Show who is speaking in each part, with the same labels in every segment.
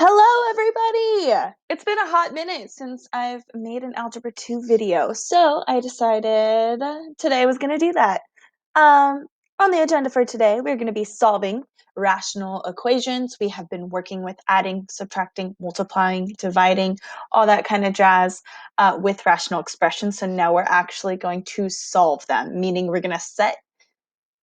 Speaker 1: Hello, everybody! It's been a hot minute since I've made an Algebra 2 video, so I decided today I was going to do that. On the agenda for today, we're going to be solving rational equations. We have been working with adding, subtracting, multiplying, dividing, all that kind of jazz with rational expressions. So now we're actually going to solve them, meaning we're going to set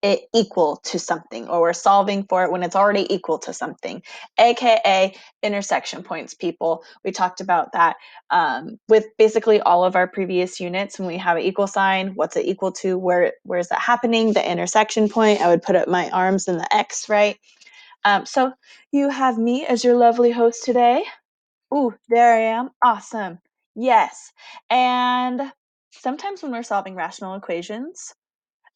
Speaker 1: it equal to something, or we're solving for it when it's already equal to something, aka intersection points. People, we talked about that with basically all of our previous units. When we have an equal sign, what's it equal to, where is that happening, the intersection point. I would put up my arms in the X, right? So you have me as your lovely host today. Ooh, there I am. Awesome. Yes. And sometimes when we're solving rational equations,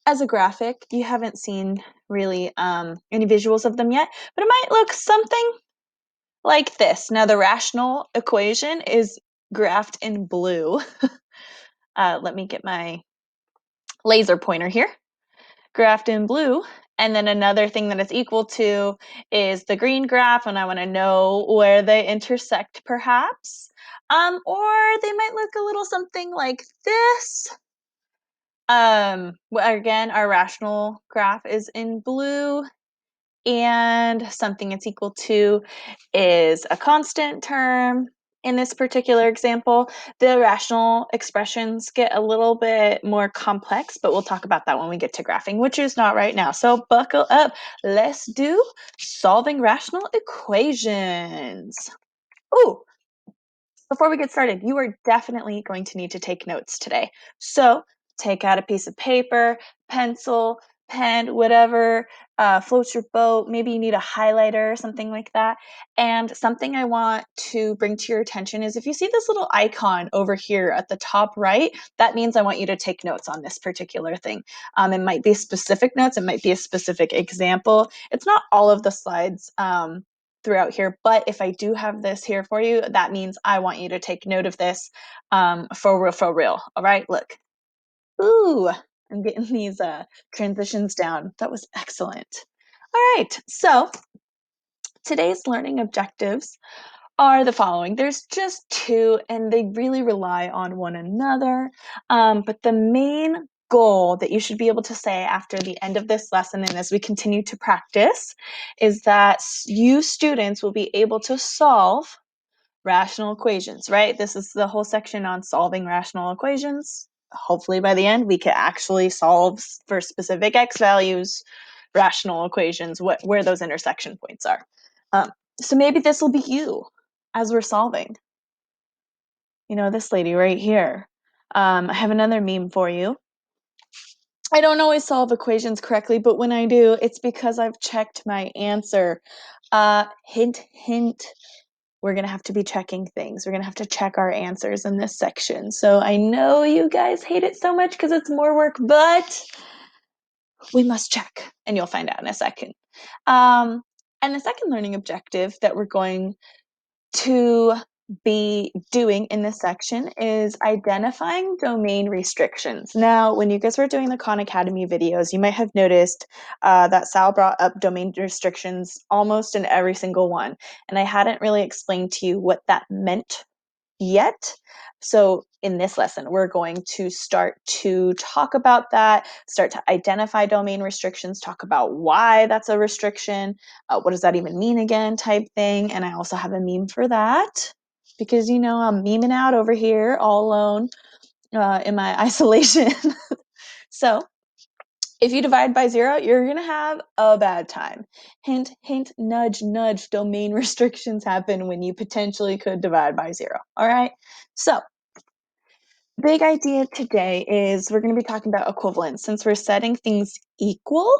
Speaker 1: as a graphic, you haven't seen really any visuals of them yet, but it might look something like this. Now, the rational equation is graphed in blue. Let me get my laser pointer here. Graphed in blue. And then another thing that it's equal to is the green graph, and I want to know where they intersect, perhaps. Or they might look a little something like this. Again, our rational graph is in blue, and something it's equal to is a constant term. In this particular example, the rational expressions get a little bit more complex, but we'll talk about that when we get to graphing, which is not right now. So buckle up. Let's do solving rational equations. Ooh, before we get started, you are definitely going to need to take notes today. So take out a piece of paper, pencil, pen, whatever floats your boat. Maybe you need a highlighter or something like that. And something I want to bring to your attention is if you see this little icon over here at the top right, that means I want you to take notes on this particular thing. It might be specific notes. It might be a specific example. It's not all of the slides throughout here, but if I do have this here for you, that means I want you to take note of this for real, for real. All right, look. Ooh, I'm getting these transitions down. That was excellent. All right, so today's learning objectives are the following. There's just two, and they really rely on one another. But the main goal that you should be able to say after the end of this lesson and as we continue to practice is that you students will be able to solve rational equations, right? This is the whole section on solving rational equations. Hopefully by the end we can actually solve for specific x values rational equations, where those intersection points are. So maybe this will be you as we're solving. You know, this lady right here. I have another meme for you. I don't always solve equations correctly, but when I do, it's because I've checked my answer. Hint, hint. We're going to have to be checking things. We're going to have to check our answers in this section. So I know you guys hate it so much because it's more work, but we must check, and you'll find out in a second. And the second learning objective that we're going to be doing in this section is identifying domain restrictions. Now, when you guys were doing the Khan Academy videos, you might have noticed that Sal brought up domain restrictions almost in every single one. And I hadn't really explained to you what that meant yet. So in this lesson, we're going to start to talk about that, start to identify domain restrictions, talk about why that's a restriction, what does that even mean again type thing. And I also have a meme for that because, you know, I'm memeing out over here all alone in my isolation. So if you divide by 0, you're going to have a bad time. Hint, hint, nudge, nudge. Domain restrictions happen when you potentially could divide by 0. All right? So, big idea today is we're going to be talking about equivalence. Since we're setting things equal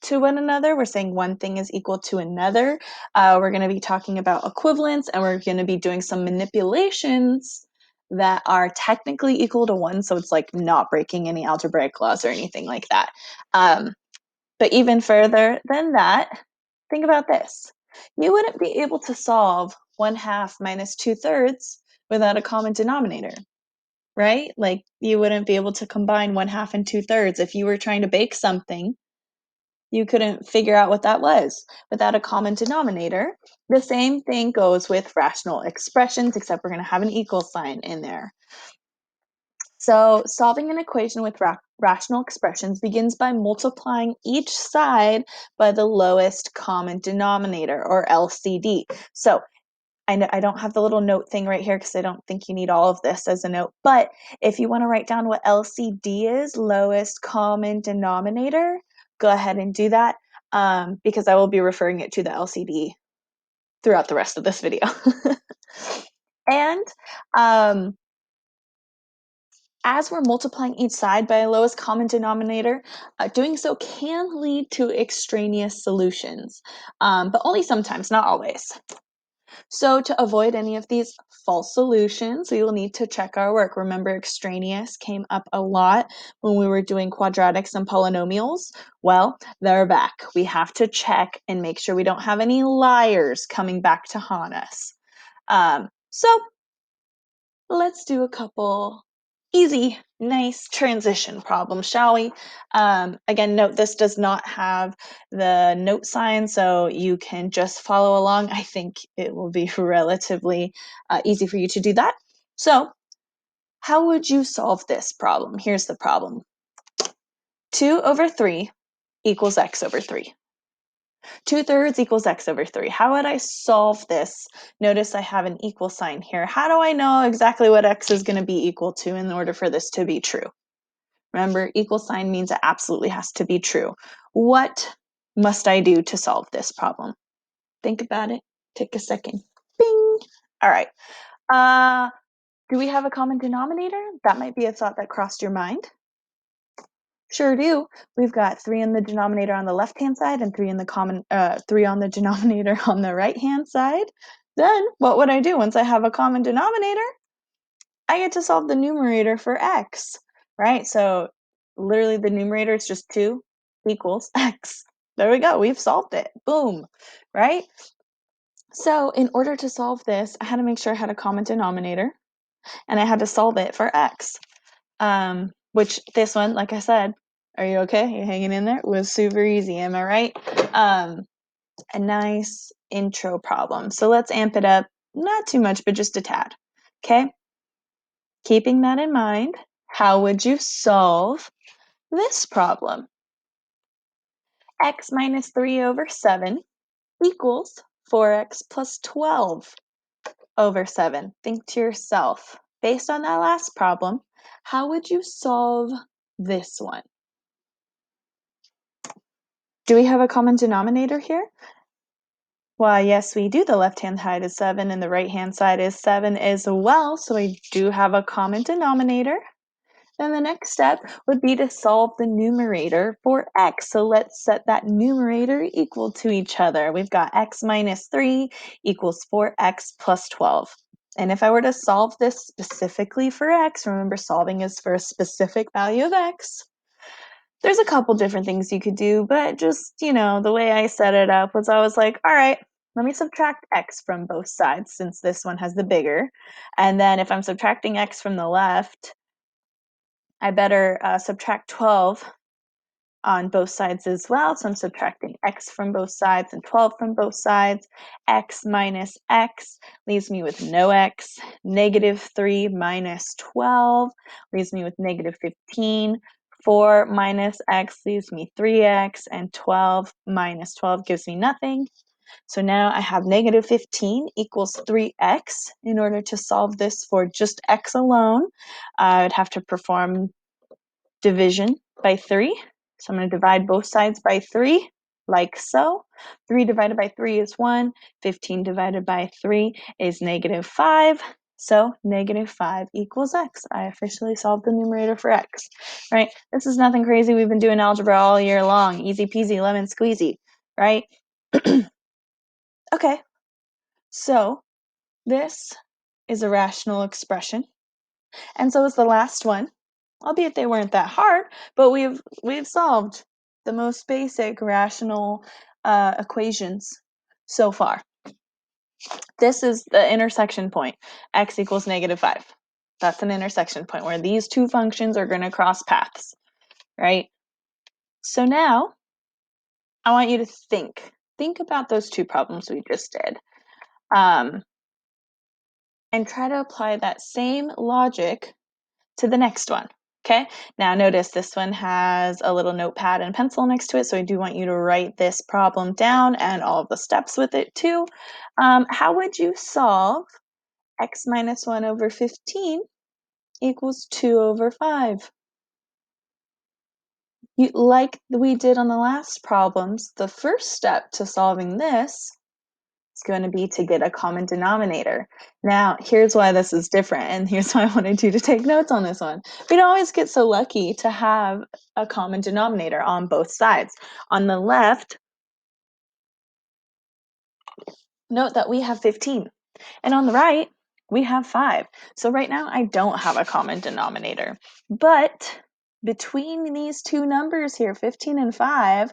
Speaker 1: to one another, we're saying one thing is equal to another. We're going to be talking about equivalence, and we're going to be doing some manipulations that are technically equal to 1, so it's like not breaking any algebraic laws or anything like that. But even further than that, think about this. You wouldn't be able to solve 1/2 minus 2/3 without a common denominator, right? Like you wouldn't be able to combine 1/2 and 2/3 if you were trying to bake something. You couldn't figure out what that was without a common denominator. The same thing goes with rational expressions, except we're going to have an equal sign in there. So solving an equation with rational expressions begins by multiplying each side by the lowest common denominator, or LCD. So I don't have the little note thing right here because I don't think you need all of this as a note, but if you want to write down what LCD is, lowest common denominator, go ahead and do that, because I will be referring it to the LCD throughout the rest of this video. And as we're multiplying each side by a lowest common denominator, doing so can lead to extraneous solutions, but only sometimes, not always. So to avoid any of these false solutions, we will need to check our work. Remember, extraneous came up a lot when we were doing quadratics and polynomials. Well, they're back. We have to check and make sure we don't have any liars coming back to haunt us. So let's do a couple easy, nice transition problems, shall we? Again, note this does not have the note sign, so you can just follow along. I think it will be relatively easy for you to do that. So how would you solve this problem? Here's the problem. 2 over 3 equals x over 3. 2/3 equals x over 3. How would I solve this? Notice I have an equal sign here. How do I know exactly what x is going to be equal to in order for this to be true? Remember, equal sign means it absolutely has to be true. What must I do to solve this problem? Think about it. Take a second. Bing! All right. Do we have a common denominator? That might be a thought that crossed your mind. Sure do. We've got 3 in the denominator on the left-hand side and 3 on the denominator on the right-hand side. Then what would I do once I have a common denominator? I get to solve the numerator for x, right? So literally the numerator is just 2 equals x. There we go. We've solved it. Boom, right? So in order to solve this, I had to make sure I had a common denominator, and I had to solve it for x. Which this one, like I said, are you okay? You hanging in there? It was super easy, am I right? A nice intro problem. So let's amp it up, not too much, but just a tad. Okay? Keeping that in mind, how would you solve this problem? X minus 3 over 7 equals 4x plus 12 over 7. Think to yourself, based on that last problem, how would you solve this one? Do we have a common denominator here? Why, yes, we do. The left-hand side is 7 and the right-hand side is 7 as well, so we do have a common denominator. Then the next step would be to solve the numerator for x. So let's set that numerator equal to each other. We've got x minus 3 equals 4x plus 12. And if I were to solve this specifically for x, remember solving is for a specific value of x, there's a couple different things you could do, but just, the way I set it up was I was like, all right, let me subtract x from both sides since this one has the bigger. And then if I'm subtracting x from the left, I better subtract 12 on both sides as well. So I'm subtracting x from both sides and 12 from both sides. X minus x leaves me with no x. Negative 3 minus 12 leaves me with negative 15. 4 minus x leaves me 3x, and 12 minus 12 gives me nothing. So now I have negative 15 equals 3x. In order to solve this for just x alone, I would have to perform division by 3. So I'm going to divide both sides by 3, like so. 3 divided by 3 is 1. 15 divided by 3 is negative 5. So negative 5 equals x. I officially solved the numerator for x, right? This is nothing crazy. We've been doing algebra all year long. Easy peasy, lemon squeezy, right? Okay, so this is a rational expression. And so is the last one, albeit they weren't that hard, but we've solved the most basic rational equations so far. This is the intersection point, x equals negative 5. That's an intersection point where these two functions are going to cross paths, right? So now I want you to think about those two problems we just did, and try to apply that same logic to the next one. Okay, now notice this one has a little notepad and pencil next to it, so I do want you to write this problem down and all of the steps with it too. How would you solve x minus 1 over 15 equals 2 over 5? Like we did on the last problems, the first step to solving this is going to be to get a common denominator. Now, here's why this is different, and here's why I wanted you to take notes on this one. We don't always get so lucky to have a common denominator on both sides. On the left, note that we have 15, and on the right, we have 5. So right now, I don't have a common denominator, but between these two numbers here, 15 and 5,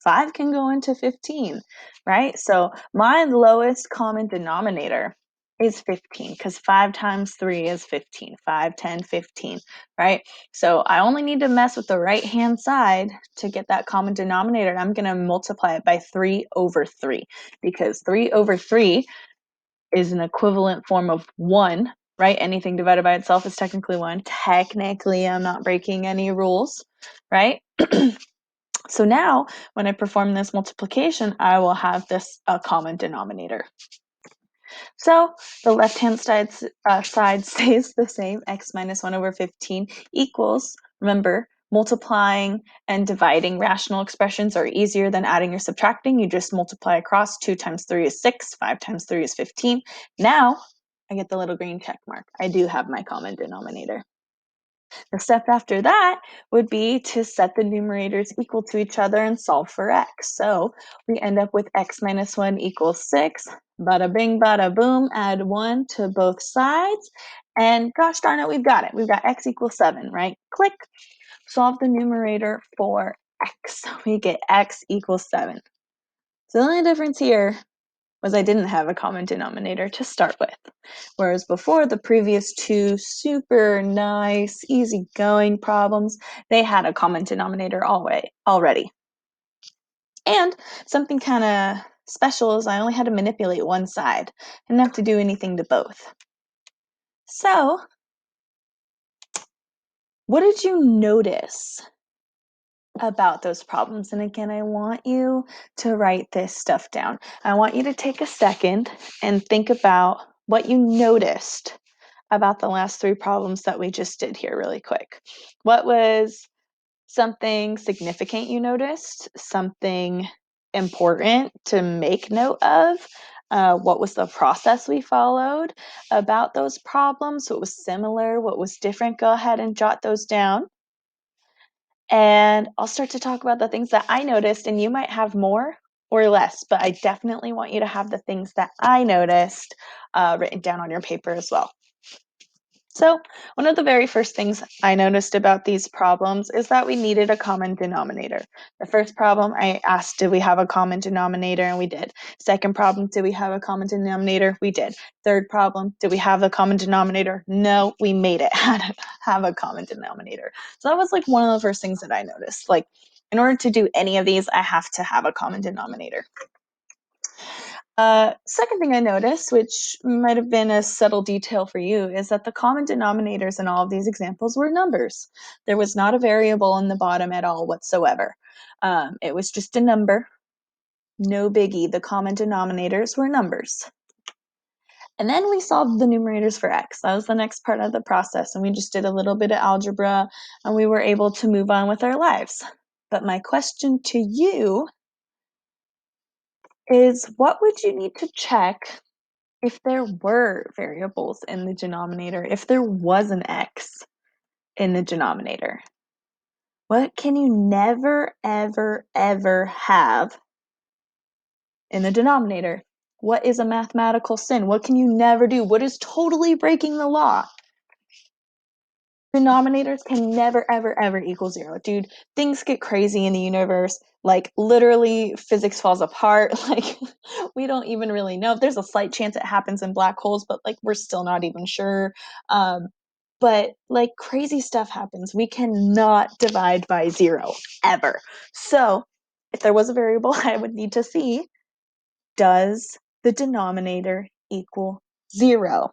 Speaker 1: 5 can go into 15, right? So my lowest common denominator is 15 because 5 times 3 is 15. 5, 10, 15, right? So I only need to mess with the right-hand side to get that common denominator. And I'm going to multiply it by 3 over 3 because 3 over 3 is an equivalent form of 1, right? Anything divided by itself is technically 1. Technically, I'm not breaking any rules, right? So now, when I perform this multiplication, I will have this common denominator. So the left-hand side stays the same. X minus 1 over 15 equals, remember, multiplying and dividing rational expressions are easier than adding or subtracting. You just multiply across. 2 times 3 is 6. 5 times 3 is 15. Now I get the little green check mark. I do have my common denominator. The step after that would be to set the numerators equal to each other and solve for x. So we end up with x minus 1 equals 6. Bada bing, bada boom, add 1 to both sides. And gosh darn it, we've got it. We've got x equals 7, right? Click. Solve the numerator for x. We get x equals 7. So the only difference here was I didn't have a common denominator to start with. Whereas before, the previous two super nice, easygoing problems, they had a common denominator already. And something kind of special is I only had to manipulate one side. I didn't have to do anything to both. So, what did you notice about those problems? And again, I want you to write this stuff down. I want you to take a second and think about what you noticed about the last 3 problems that we just did here really quick. What was something significant you noticed? Something important to make note of? What was the process we followed about those problems? What was similar? What was different? Go ahead and jot those down. And I'll start to talk about the things that I noticed, and you might have more or less, but I definitely want you to have the things that I noticed written down on your paper as well. So one of the very first things I noticed about these problems is that we needed a common denominator. The first problem I asked, did we have a common denominator? And we did. Second problem, did we have a common denominator? We did. Third problem, did we have a common denominator? No, we made it have a common denominator. So that was like one of the first things that I noticed. Like, in order to do any of these, I have to have a common denominator. Second thing I noticed, which might have been a subtle detail for you, is that the common denominators in all of these examples were numbers. There was not a variable in the bottom at all whatsoever. It was just a number. No biggie. The common denominators were numbers. And then we solved the numerators for x. That was the next part of the process. And we just did a little bit of algebra, and we were able to move on with our lives. But my question to you is, what would you need to check if there were variables in the denominator, if there was an x in the denominator? What can you never, ever, ever have in the denominator? What is a mathematical sin? What can you never do? What is totally breaking the law? Denominators can never, ever, ever equal 0. Dude, things get crazy in the universe. Like, literally, physics falls apart. Like, we don't even really know. There's a slight chance it happens in black holes, but, like, we're still not even sure. But, like, crazy stuff happens. We cannot divide by 0, ever. So, if there was a variable, I would need to see, does the denominator equal 0?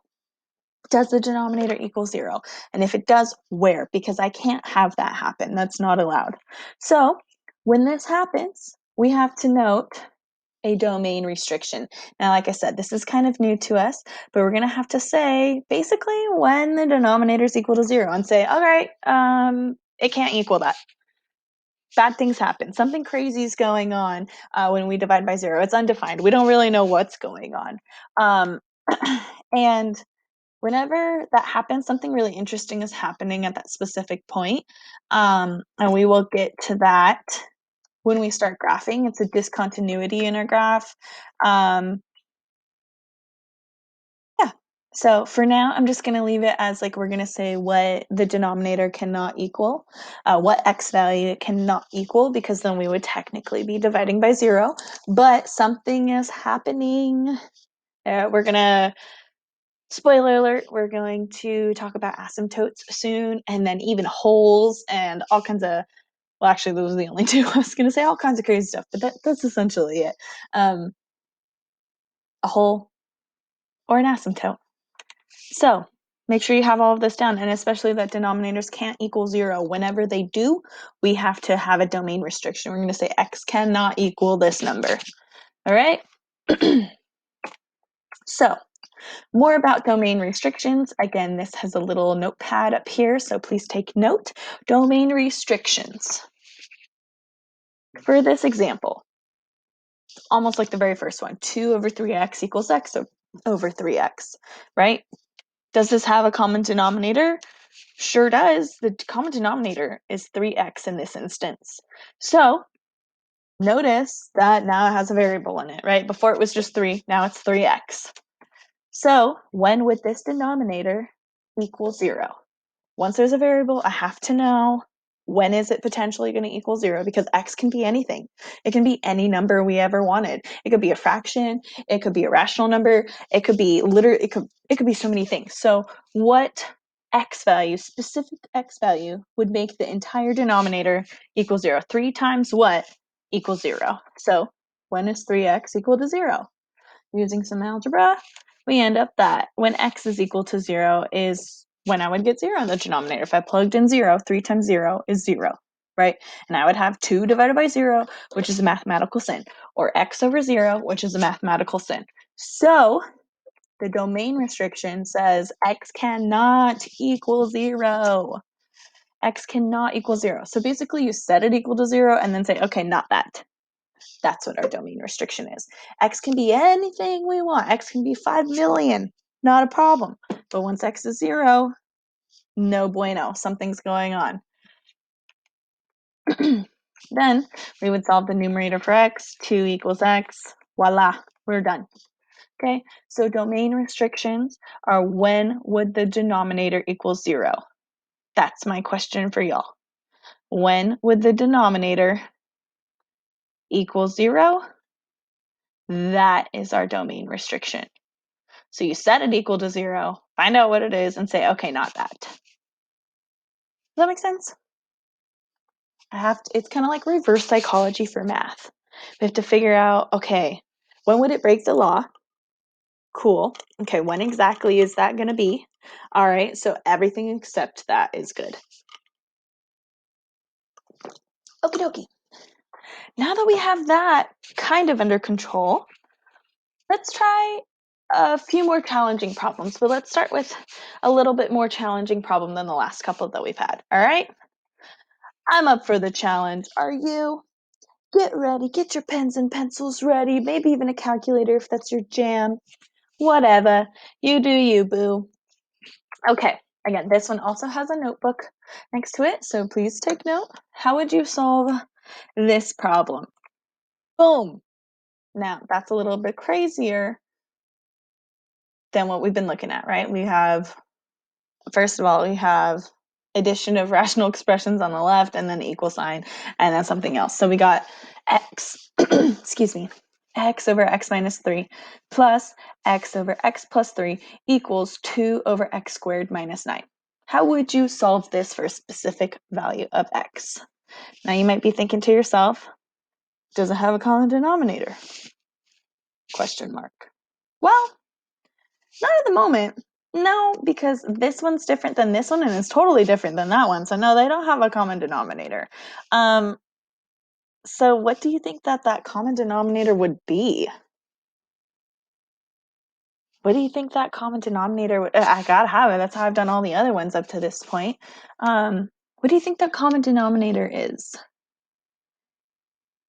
Speaker 1: Does the denominator equal 0? And if it does, where? Because I can't have that happen. That's not allowed. So when this happens, we have to note a domain restriction. Now, like I said, this is kind of new to us, but we're going to have to say basically when the denominator is equal to 0 and say, all right, it can't equal that. Bad things happen. Something crazy is going on when we divide by 0. It's undefined. We don't really know what's going on. And whenever that happens, something really interesting is happening at that specific point. And we will get to that when we start graphing. It's a discontinuity in our graph. Yeah. So for now, I'm just going to leave it as like we're going to say what the denominator cannot equal, what x value it cannot equal, because then we would technically be dividing by 0. But something is happening. We're going to, spoiler alert, we're going to talk about asymptotes soon, and then even holes and all kinds of, well, actually, those are the only two. I was going to say all kinds of crazy stuff, but that's essentially it. A hole or an asymptote. So make sure you have all of this down, and especially that denominators can't equal 0. Whenever they do, we have to have a domain restriction. We're going to say x cannot equal this number. All right? So more about domain restrictions. Again, this has a little notepad up here, so please take note. Domain restrictions. For this example, almost like the very first one, 2 over 3x equals x over 3x, right? Does this have a common denominator? Sure does. The common denominator is 3x in this instance. So notice that now it has a variable in it, right? Before it was just 3, now it's 3x. So when would this denominator equal 0? Once there's a variable, I have to know when is it potentially going to equal 0, because x can be anything. It can be any number we ever wanted. It could be a fraction, it could be a rational number, it could be literally, it could be so many things. So what x value, specific x value, would make the entire denominator equal 0? 3 times what equals 0? So when is 3x equal to 0? Using some algebra, we end up that when x is equal to 0 is when I would get 0 in the denominator. If I plugged in 0, 3 times 0 is 0, right? And I would have 2 divided by 0, which is a mathematical sin, or x over 0, which is a mathematical sin. So the domain restriction says x cannot equal 0. X cannot equal 0. So basically you set it equal to 0 and then say, okay, not that. That's what our domain restriction is. X can be anything we want. X can be 5 million, not a problem. But once x is 0, no bueno, something's going on. Then we would solve the numerator for x, 2 equals x, voila, we're done. Okay, so domain restrictions are when would the denominator equal 0? That's my question for y'all. When would the denominator equal 0? That is our domain restriction. So you set it equal to 0, find out what it is, and say, okay, not that. Does that make sense? It's kind of like reverse psychology for math. We have to figure out, okay, when would it break the law? Cool. Okay, when exactly is that going to be? All right, so everything except that is good. Okie dokie. Now that we have that kind of under control, let's try a few more challenging problems. But let's start with a little bit more challenging problem than the last couple that we've had. All right? I'm up for the challenge. Are you? Get ready. Get your pens and pencils ready. Maybe even a calculator if that's your jam. Whatever. You do you, boo. Okay. Again, this one also has a notebook next to it, so please take note. How would you solve this problem? Boom. Now, that's a little bit crazier than what we've been looking at, right? First of all, we have addition of rational expressions on the left and then equal sign and then something else. So we got x, excuse me, x over x minus 3 plus x over x plus 3 equals 2 over x squared minus 9. How would you solve this for a specific value of x? Now you might be thinking to yourself, Does it have a common denominator? Question mark. Well, not at the moment. No, because this one's different than this one, and it's totally different than that one. So no, they don't have a common denominator. So what do you think that common denominator would be? What do you think that common denominator would? I gotta have it. That's how I've done all the other ones up to this point. What do you think that common denominator is?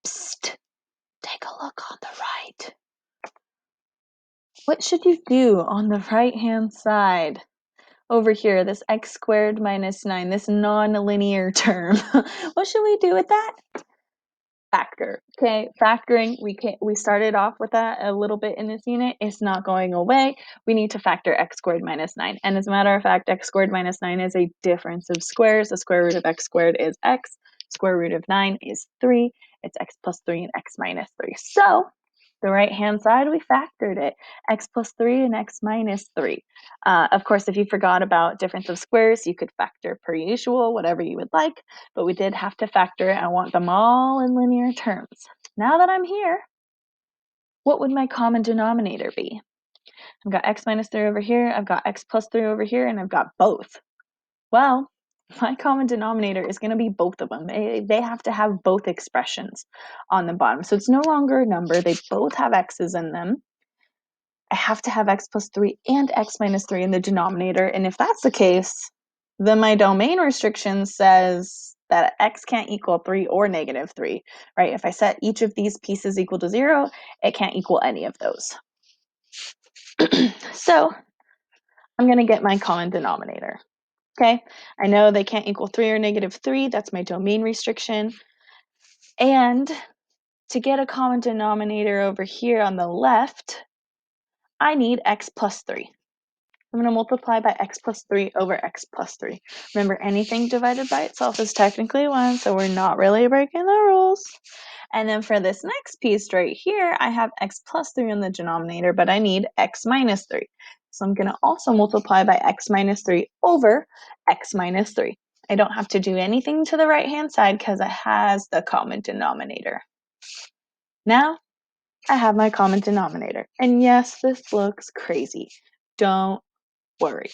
Speaker 1: Psst, take a look on the right. What should you do on the right-hand side? Over here, this x squared minus 9, this non-linear term. What should we do with that? Factor. Okay, factoring, we started off with that a little bit in this unit. It's not going away. We need to factor x squared minus 9. And as a matter of fact, x squared minus 9 is a difference of squares. The square root of x squared is x. Square root of 9 is 3. It's x plus 3 and x minus 3. So the right-hand side, we factored it, x plus 3 and x minus 3. Of course, if you forgot about difference of squares, you could factor per usual, whatever you would like, but we did have to factor it. I want them all in linear terms. Now that I'm here, what would my common denominator be? I've got x minus 3 over here, I've got x plus 3 over here, and I've got both. Well, my common denominator is going to be both of them. They have to have both expressions on the bottom. So it's no longer a number. They both have x's in them. I have to have x plus 3 and x minus 3 in the denominator. And if that's the case, then my domain restriction says that x can't equal 3 or negative 3, right? If I set each of these pieces equal to 0, it can't equal any of those. So I'm going to get my common denominator. Okay, I know they can't equal 3 or negative 3. That's my domain restriction. And to get a common denominator over here on the left, I need x plus 3. I'm going to multiply by x plus 3 over x plus 3. Remember, anything divided by itself is technically 1, so we're not really breaking the rules. And then for this next piece right here, I have x plus 3 in the denominator, but I need x minus 3. So I'm going to also multiply by x minus 3 over x minus 3. I don't have to do anything to the right-hand side because it has the common denominator. Now, I have my common denominator. And yes, this looks crazy. Don't worry.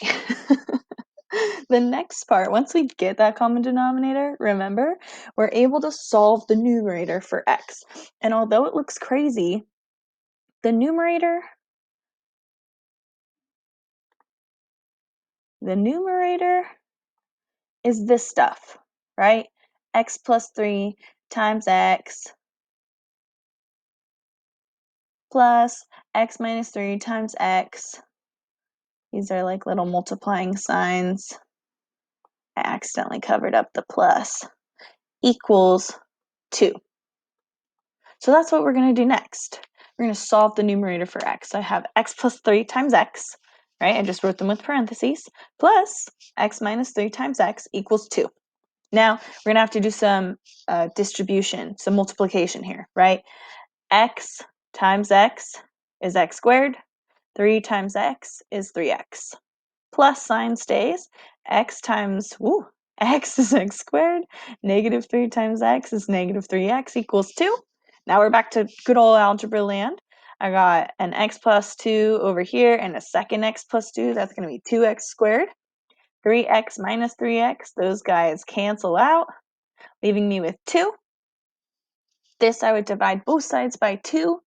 Speaker 1: The next part, once we get that common denominator, remember, we're able to solve the numerator for x. And although it looks crazy, the numerator is this stuff, right? X plus 3 times x plus x minus 3 times x. These are like little multiplying signs. I accidentally covered up the plus. Equals 2. So that's what we're going to do next. We're going to solve the numerator for x. I have x plus 3 times x, right? I just wrote them with parentheses, plus x minus 3 times x equals 2. Now, we're going to have to do some distribution, some multiplication here, right? X times x is x squared. 3 times x is 3x. Plus sign stays. X times, x is x squared. Negative 3 times x is negative 3x equals 2. Now we're back to good old algebra land. I got an x plus 2 over here and a second x plus 2. That's going to be 2x squared. 3x minus 3x, those guys cancel out, leaving me with 2. This I would divide both sides by 2,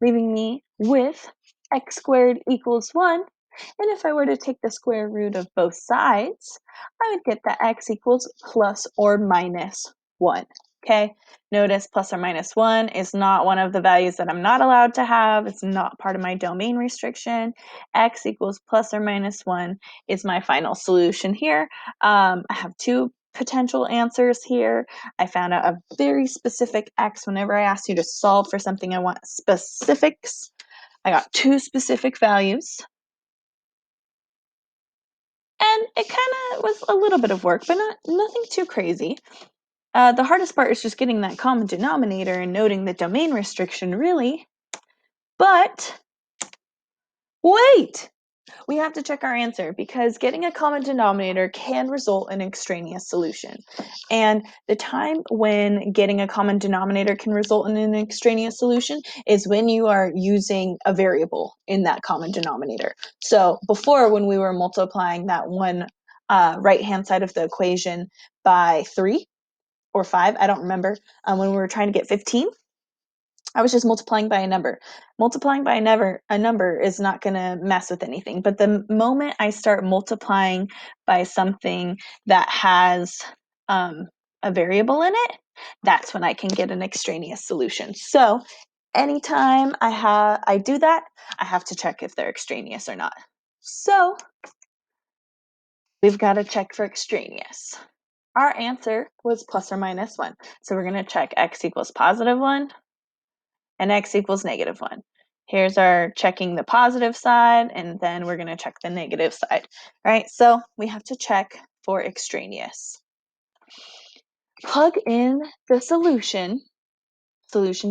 Speaker 1: leaving me with x squared equals 1. And if I were to take the square root of both sides, I would get that x equals plus or minus 1. Okay, notice plus or minus 1 is not one of the values that I'm not allowed to have. It's not part of my domain restriction. X equals plus or minus 1 is my final solution here. I have two potential answers here. I found out a very specific x. Whenever I ask you to solve for something, I want specifics. I got two specific values. And it kind of was a little bit of work, but nothing too crazy. The hardest part is just getting that common denominator and noting the domain restriction, really. But wait! we have to check our answer because getting a common denominator can result in an extraneous solution. And the time when getting a common denominator can result in an extraneous solution is when you are using a variable in that common denominator. So before, when we were multiplying that one right-hand side of the equation by 3 or 5, I don't remember, when we were trying to get 15, I was just multiplying by a number. Multiplying by a number is not going to mess with anything. But the moment I start multiplying by something that has a variable in it, that's when I can get an extraneous solution. So anytime I do that, I have to check if they're extraneous or not. So we've got to check for extraneous. Our answer was plus or minus 1. So we're going to check x equals positive 1 and x equals negative 1. Here's our checking the positive side, and then we're going to check the negative side, right? So we have to check for extraneous. Plug in the solution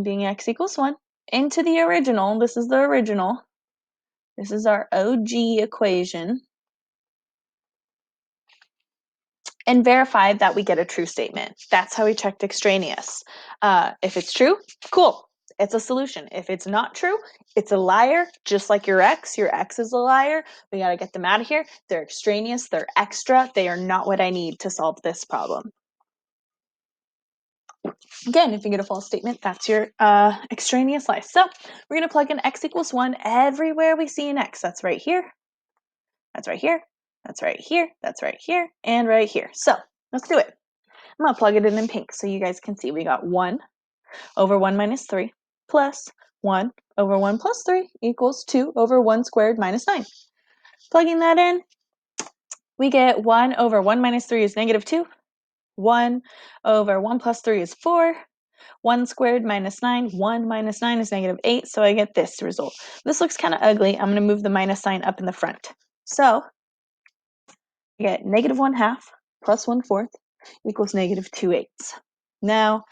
Speaker 1: being x equals 1, into the original. This is the original. This is our OG equation. And verify that we get a true statement. That's how we checked extraneous. If it's true, cool. It's a solution. If it's not true, it's a liar, just like your x. Your x is a liar. We got to get them out of here. They're extraneous. They're extra. They are not what I need to solve this problem. Again, if you get a false statement, that's your extraneous lie. So we're going to plug in x equals 1 everywhere we see an x. That's right here. That's right here. That's right here. That's right here. And right here. So let's do it. I'm going to plug it in pink so you guys can see. We got 1 over 1 minus 3 plus 1 over 1 plus 3 equals 2 over 1 squared minus 9. Plugging that in, we get 1 over 1 minus 3 is negative 2. 1 over 1 plus 3 is 4. 1 squared minus 9. 1 minus 9 is negative 8, so I get this result. This looks kind of ugly. I'm going to move the minus sign up in the front. So I get negative 1/2 plus 1/4 equals negative 2/8. Now,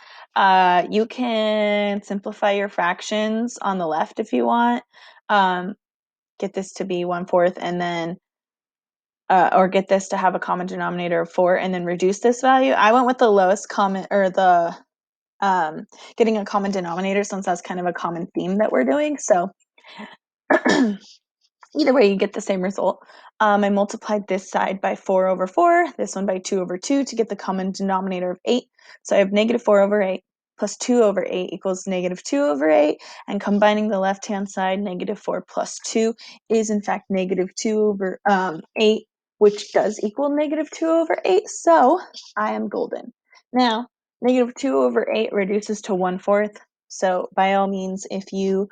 Speaker 1: you can simplify your fractions on the left if you want. Get this to be 1/4 and then, or get this to have a common denominator of 4 and then reduce this value. I went with the lowest common, or the getting a common denominator since that's kind of a common theme that we're doing. So either way, you get the same result. I multiplied this side by 4 over 4, this one by 2 over 2 to get the common denominator of 8. So I have negative 4 over 8 plus 2 over 8 equals negative 2 over 8. And combining the left-hand side, negative 4 plus 2 is in fact negative 2 over 8, which does equal negative 2 over 8. So I am golden. Now, negative 2 over 8 reduces to 1/4. So by all means, if you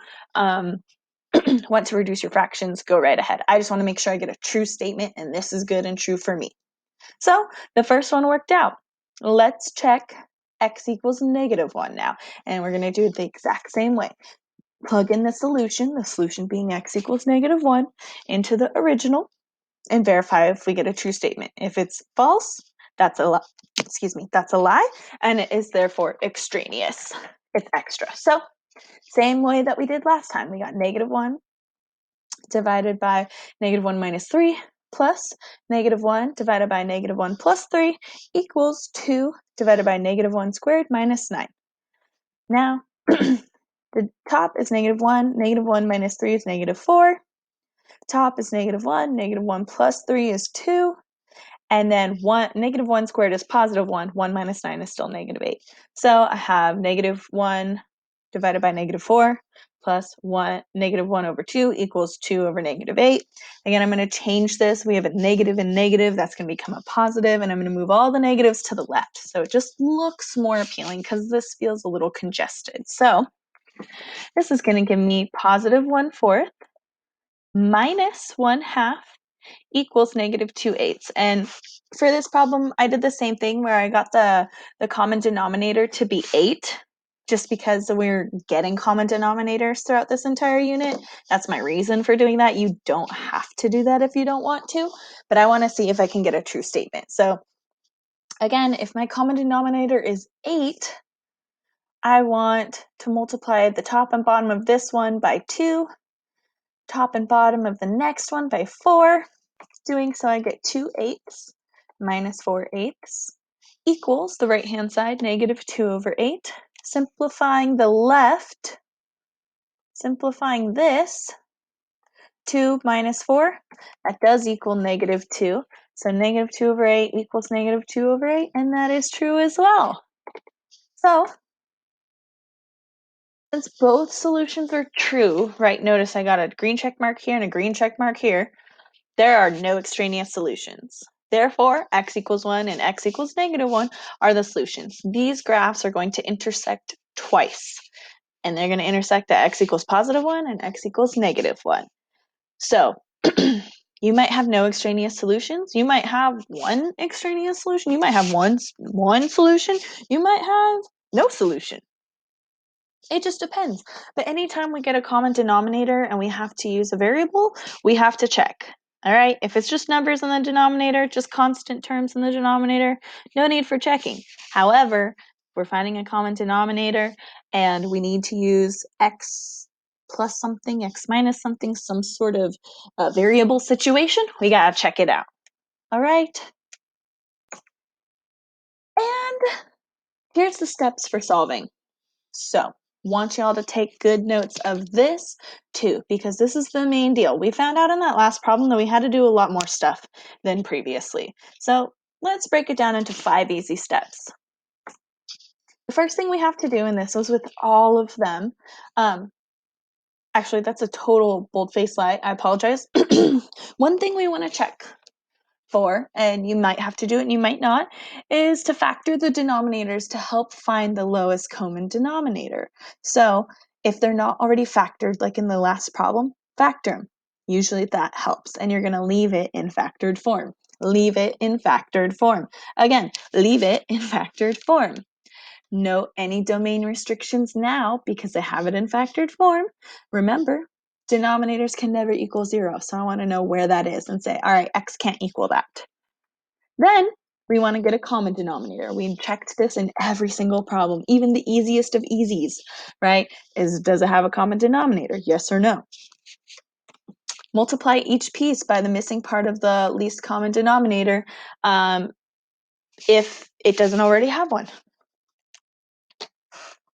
Speaker 1: want to reduce your fractions, go right ahead. I just want to make sure I get a true statement, and this is good and true for me. So the first one worked out. Let's check x equals negative 1 now, and we're going to do it the exact same way. Plug in the solution being x equals negative 1, into the original, and verify if we get a true statement. If it's false, that's a lie. Excuse me, that's a lie, and it is therefore extraneous. It's extra. So same way that we did last time. We got negative 1 divided by negative 1 minus 3 plus negative 1 divided by negative 1 plus 3 equals 2 divided by negative 1 squared minus 9. Now, the top is negative 1 minus 3 is negative 4. Top is negative 1 plus 3 is 2. And then negative 1 squared is positive 1. 1 minus 9 is still negative 8. So I have negative 1 divided by negative 4 plus negative 1 over 2 equals 2 over negative 8. Again, I'm going to change this. We have a negative and negative. That's going to become a positive, and I'm going to move all the negatives to the left. So it just looks more appealing because this feels a little congested. So this is going to give me positive 1/4 minus 1/2 equals negative 2/8. And for this problem, I did the same thing where I got the common denominator to be 8, just because we're getting common denominators throughout this entire unit. That's my reason for doing that. You don't have to do that if you don't want to, but I want to see if I can get a true statement. So again, if my common denominator is 8, I want to multiply the top and bottom of this one by 2 top and bottom of the next one by 4. Doing so, I get 2/8 minus 4/8 equals the right-hand side, negative 2/8. Simplifying the left, simplifying this, 2 minus 4, that does equal negative 2. So negative 2/8 equals negative 2/8, and that is true as well. So since both solutions are true, right, notice I got a green check mark here and a green check mark here, there are no extraneous solutions. Therefore, x equals 1 and x equals negative 1 are the solutions. These graphs are going to intersect twice, and they're going to intersect at x equals positive 1 and x equals negative 1. So you might have no extraneous solutions. You might have one extraneous solution. You might have one solution. You might have no solution. It just depends. But anytime we get a common denominator and we have to use a variable, we have to check. All right, if it's just numbers in the denominator, just constant terms in the denominator, no need for checking. However, if we're finding a common denominator and we need to use x plus something, x minus something, some sort of variable situation, we gotta check it out. All right. And here's the steps for solving. So, want y'all to take good notes of this too, because this is the main deal. We found out in that last problem that we had to do a lot more stuff than previously. So, let's break it down into 5 easy steps. The first thing we have to do, and this was with all of them, actually, that's a total bold-faced lie. I apologize. One thing we want to check for, and you might have to do it and you might not, is to factor the denominators to help find the lowest common denominator. So if they're not already factored, like in the last problem, factor them. Usually that helps, and you're going to leave it in factored form. Leave it in factored form. Again, leave it in factored form. Note any domain restrictions now because I have it in factored form. Remember, denominators can never equal 0, so I want to know where that is and say, all right, x can't equal that. Then we want to get a common denominator. We checked this in every single problem, even the easiest of easies, right? Does it have a common denominator? Yes or no? Multiply each piece by the missing part of the least common denominator if it doesn't already have one.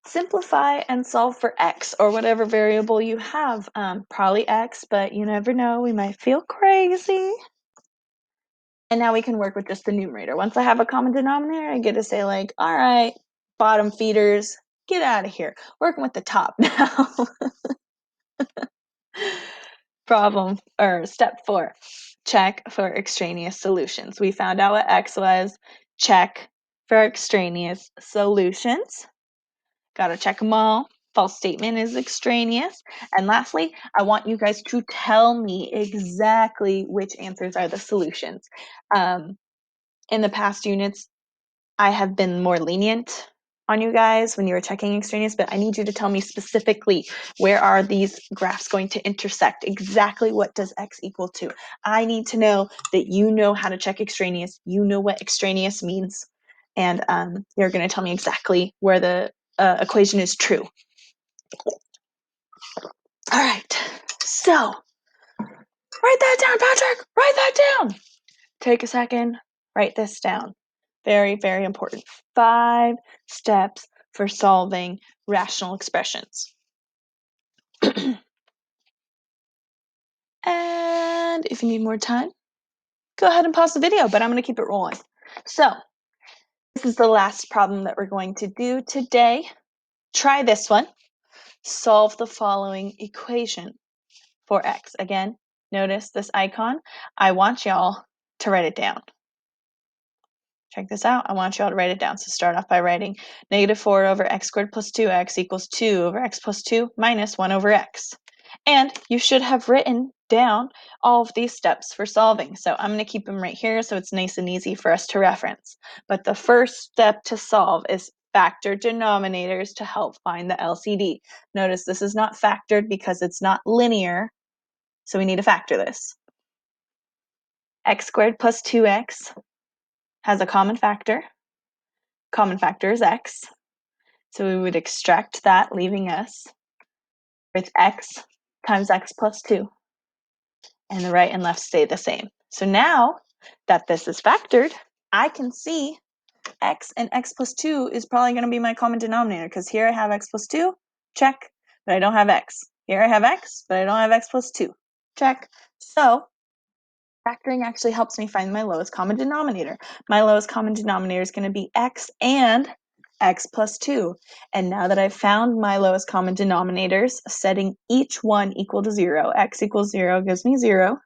Speaker 1: Simplify and solve for x or whatever variable you have. Probably x, but you never know. We might feel crazy. And now we can work with just the numerator. Once I have a common denominator, I get to say like, all right, bottom feeders, get out of here. Working with the top now. Step 4, check for extraneous solutions. We found out what x was. Check for extraneous solutions. Got to check them all. False statement is extraneous. And lastly, I want you guys to tell me exactly which answers are the solutions. In the past units, I have been more lenient on you guys when you were checking extraneous, but I need you to tell me specifically where are these graphs going to intersect? Exactly what does x equal to? I need to know that you know how to check extraneous. You know what extraneous means. And you're going to tell me exactly where the equation is true. All right, so write that down, Patrick. Write that down. Take a second, write this down. Very, very important. 5 steps for solving rational expressions. And if you need more time, go ahead and pause the video, but I'm going to keep it rolling. So this is the last problem that we're going to do today. Try this one. Solve the following equation for x. Again, notice this icon. I want y'all to write it down. Check this out. I want y'all to write it down. So start off by writing negative 4 over x squared plus 2x equals 2 over x plus 2 minus 1 over x. And you should have written down all of these steps for solving. So I'm going to keep them right here so it's nice and easy for us to reference. But the first step to solve is factor denominators to help find the LCD. Notice this is not factored because it's not linear. So we need to factor this. X squared plus 2x has a common factor. Common factor is x. So we would extract that, leaving us with x times x plus 2. and the right and left stay the same. So now that this is factored, I can see x and x plus 2 is probably going to be my common denominator because here I have x plus 2, check, but I don't have x. Here I have x, but I don't have x plus 2, check. So factoring actually helps me find my lowest common denominator. My lowest common denominator is going to be x and x plus 2. And now that I've found my lowest common denominators, setting each one equal to 0, x equals 0 gives me 0.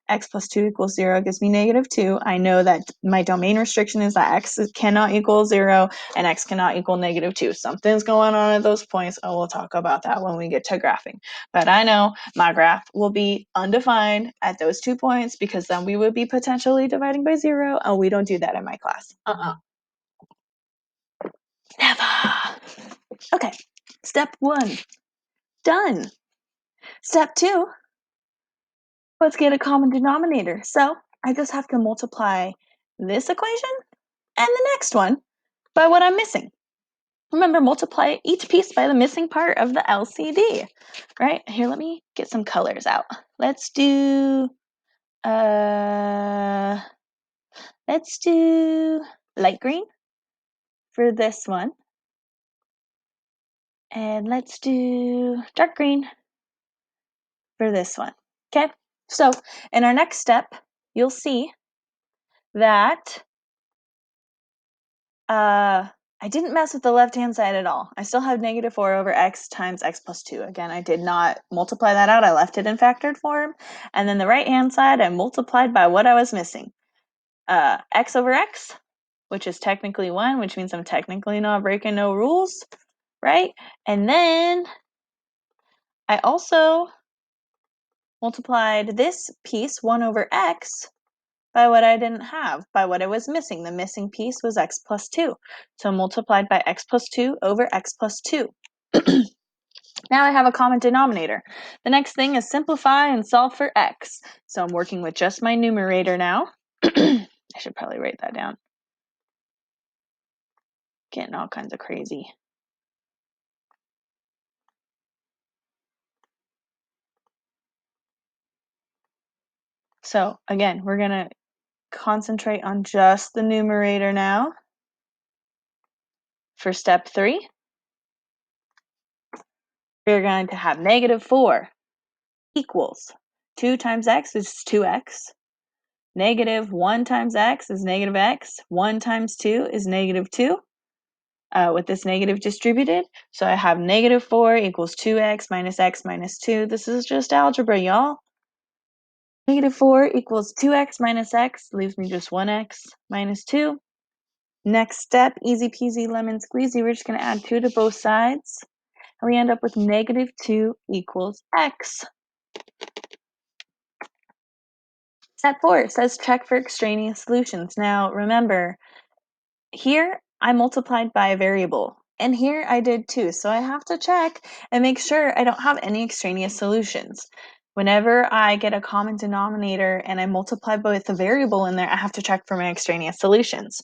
Speaker 1: X plus 2 equals 0 gives me -2. I know that my domain restriction is that x cannot equal 0 and x cannot equal -2. Something's going on at those points, and we'll talk about that when we get to graphing. But I know my graph will be undefined at those 2 points because then we would be potentially dividing by 0, and we don't do that in my class. Never. Okay, step 1, done. Step 2, let's get a common denominator. So I just have to multiply this equation and the next one by what I'm missing. Remember, multiply each piece by the missing part of the LCD, right? Here, let me get some colors out. Let's do light green for this one. And let's do dark green for this one. Okay, so in our next step, you'll see that I didn't mess with the left-hand side at all. I still have -4 over x times x plus 2. Again, I did not multiply that out. I left it in factored form. And then the right-hand side, I multiplied by what I was missing. X over x, which is technically 1, which means I'm technically not breaking no rules, right? And then I also multiplied this piece, 1 over x, by what I didn't have, by what I was missing. The missing piece was x plus 2. So multiplied by x plus 2 over x plus 2. Now I have a common denominator. The next thing is simplify and solve for x. So I'm working with just my numerator now. I should probably write that down. Getting all kinds of crazy. So again, we're going to concentrate on just the numerator now. For step 3, we're going to have -4 equals 2 times x is 2x. -1 times x is -x. 1 times 2 is -2. With this negative distributed, so I have -4 equals 2x minus x minus 2. This is just algebra, y'all. -4 equals 2x minus x leaves me just 1x minus 2. Next step, easy peasy lemon squeezy. We're just going to add 2 to both sides. And we end up with -2 equals x. Step 4 says check for extraneous solutions. Now remember, here I multiplied by a variable, and here I did too. So I have to check and make sure I don't have any extraneous solutions. Whenever I get a common denominator and I multiply with a variable in there, I have to check for my extraneous solutions.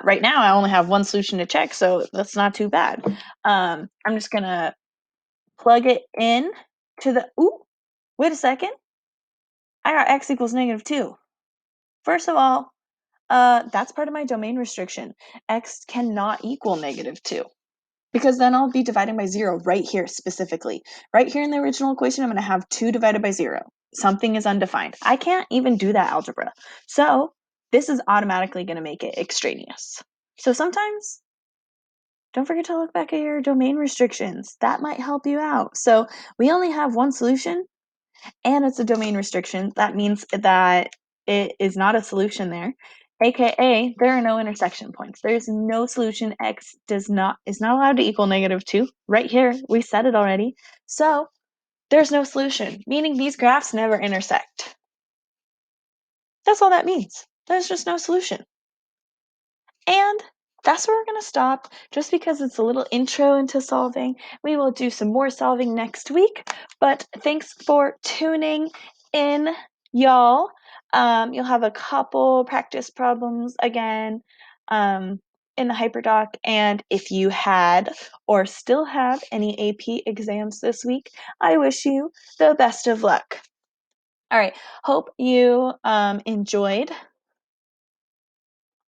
Speaker 1: Right now, I only have one solution to check, so that's not too bad. I'm just going to plug it in to the, ooh, wait a second. I got x equals -2. First of all, that's part of my domain restriction. X cannot equal -2 because then I'll be dividing by 0 right here specifically. Right here in the original equation, I'm going to have 2 divided by 0. Something is undefined. I can't even do that algebra. So this is automatically going to make it extraneous. So sometimes don't forget to look back at your domain restrictions. That might help you out. So we only have one solution, and it's a domain restriction. That means that it is not a solution there, aka there are no intersection points. There's no solution. X is not allowed to equal -2. Right here, we said it already. So there's no solution, meaning these graphs never intersect. That's all that means. There's just no solution. And that's where we're going to stop, just because it's a little intro into solving. We will do some more solving next week, but thanks for tuning in, y'all. You'll have a couple practice problems again in the HyperDoc, and if you had or still have any AP exams this week, I wish you the best of luck. All right. Hope you enjoyed